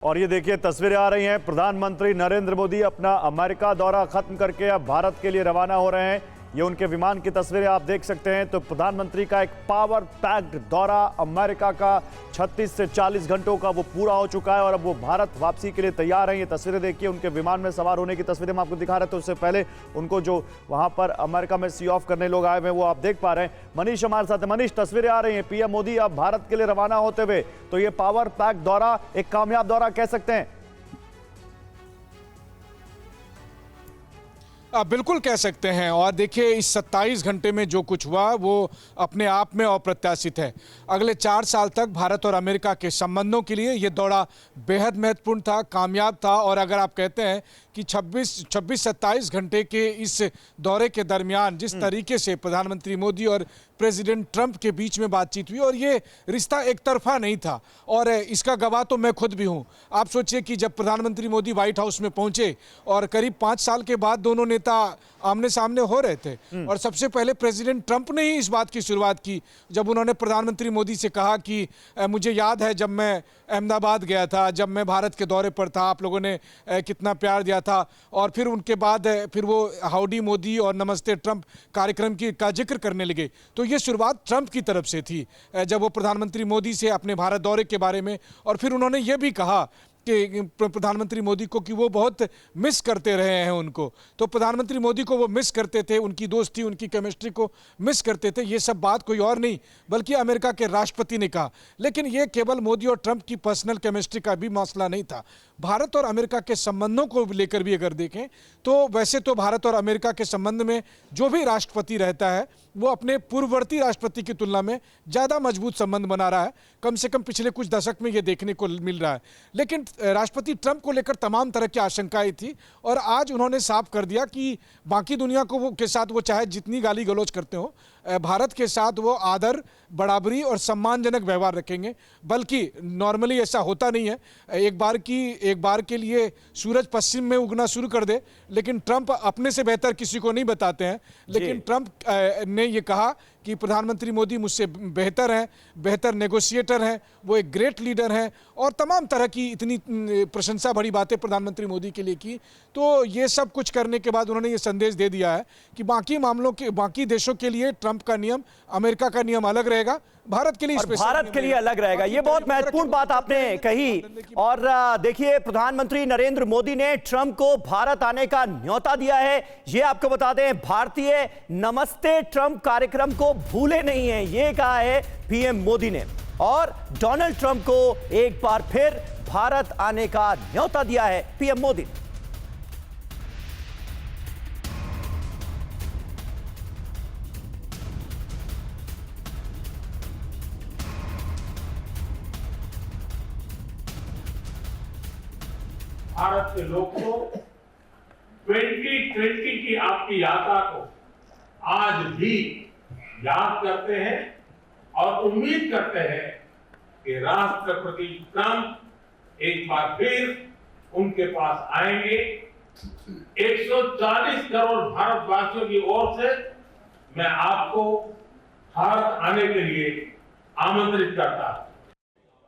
और ये देखिए तस्वीरें आ रही हैं, प्रधानमंत्री नरेंद्र मोदी अपना अमेरिका दौरा खत्म करके अब भारत के लिए रवाना हो रहे हैं। ये उनके विमान की तस्वीरें आप देख सकते हैं। तो प्रधानमंत्री का एक पावर पैक्ड दौरा अमेरिका का 36 से 40 घंटों का वो पूरा हो चुका है और अब वो भारत वापसी के लिए तैयार हैं। ये तस्वीरें देखिए, उनके विमान में सवार होने की तस्वीरें हम आपको दिखा रहे थे। उससे पहले उनको जो वहां पर अमेरिका में सी ऑफ करने लोग आए हुए हैं वो आप देख पा रहे हैं। मनीष हमारे साथ है। मनीष, तस्वीरें आ रही हैं, पीएम मोदी अब भारत के लिए रवाना होते हुए, तो ये पावर पैक्ड दौरा एक कामयाब दौरा कह सकते हैं? बिल्कुल कह सकते हैं। और देखिए, इस 27 घंटे में जो कुछ हुआ वो अपने आप में अप्रत्याशित है। अगले 4 साल तक भारत और अमेरिका के संबंधों के लिए ये दौरा बेहद महत्वपूर्ण था, कामयाब था। और अगर आप कहते हैं कि 26-27 घंटे के इस दौरे के दरमियान जिस तरीके से प्रधानमंत्री मोदी और प्रेसिडेंट ट्रंप के बीच में बातचीत हुई, और ये रिश्ता एक तरफा नहीं था, और इसका गवाह तो मैं खुद भी हूँ। आप सोचिए कि जब प्रधानमंत्री मोदी व्हाइट हाउस में पहुंचे और करीब 5 साल के बाद दोनों नेता आमने सामने हो रहे थे, और सबसे पहले प्रेसिडेंट ट्रंप ने ही इस बात की शुरुआत की जब उन्होंने प्रधानमंत्री मोदी से कहा कि मुझे याद है जब मैं अहमदाबाद गया था, जब मैं भारत के दौरे पर था, आप लोगों ने कितना प्यार दिया था। और फिर उनके बाद फिर वो हाउडी मोदी और नमस्ते ट्रंप कार्यक्रम का जिक्र करने लगे। तो ये शुरुआत ट्रंप की तरफ से थी जब वो प्रधानमंत्री मोदी से अपने भारत दौरे के बारे में, और फिर उन्होंने ये भी कहा कि प्रधानमंत्री मोदी को कि वो बहुत मिस करते रहे हैं उनको। तो प्रधानमंत्री मोदी को वो मिस करते थे, उनकी दोस्ती, उनकी केमिस्ट्री को मिस करते थे। ये सब बात कोई और नहीं बल्कि अमेरिका के राष्ट्रपति ने कहा। लेकिन ये केवल मोदी और ट्रंप की पर्सनल केमिस्ट्री का भी मसला नहीं था। भारत और अमेरिका के संबंधों को लेकर भी अगर देखें तो वैसे तो भारत और अमेरिका के संबंध में जो भी राष्ट्रपति रहता है वो अपने पूर्ववर्ती राष्ट्रपति की तुलना में ज़्यादा मजबूत संबंध बना रहा है। कम से कम पिछले कुछ दशक में ये देखने को मिल रहा है। लेकिन राष्ट्रपति ट्रंप को लेकर तमाम तरह की आशंकाएं थी, और आज उन्होंने साफ कर दिया कि बाकी दुनिया को के साथ वो चाहे जितनी गाली गलौज करते हो, भारत के साथ वो आदर, बराबरी और सम्मानजनक व्यवहार रखेंगे। बल्कि नॉर्मली ऐसा होता नहीं है, एक बार के लिए सूरज पश्चिम में उगना शुरू कर दे, लेकिन ट्रंप अपने से बेहतर किसी को नहीं बताते हैं। लेकिन ट्रंप ने ये कहा कि प्रधानमंत्री मोदी मुझसे बेहतर हैं, बेहतर नेगोशिएटर हैं, वो एक ग्रेट लीडर हैं, और तमाम तरह की इतनी प्रशंसा भरी बातें प्रधानमंत्री मोदी के लिए की। तो ये सब कुछ करने के बाद उन्होंने ये संदेश दे दिया है कि बाकी देशों के लिए ट्रंप का नियम, अमेरिका का नियम अलग रहेगा, भारत के लिए भारत के लिए अलग रहेगा। ये बहुत महत्वपूर्ण बात आपने कही। और देखिए, प्रधानमंत्री नरेंद्र मोदी ने ट्रंप को भारत आने का न्योता दिया है। ये आपको बता दें, भारतीय नमस्ते ट्रंप कार्यक्रम को भूले नहीं है, ये कहा है पीएम मोदी ने। और डोनाल्ड ट्रंप को एक बार फिर भारत आने का न्योता दिया है पीएम मोदी। भारत के लोग को 2020 की आपकी यात्रा को आज भी याद करते हैं और उम्मीद करते हैं कि राष्ट्रपति ट्रंप एक बार फिर उनके पास आएंगे। 140 करोड़ भारतवासियों की ओर से मैं आपको भारत आने के लिए आमंत्रित करता हूं।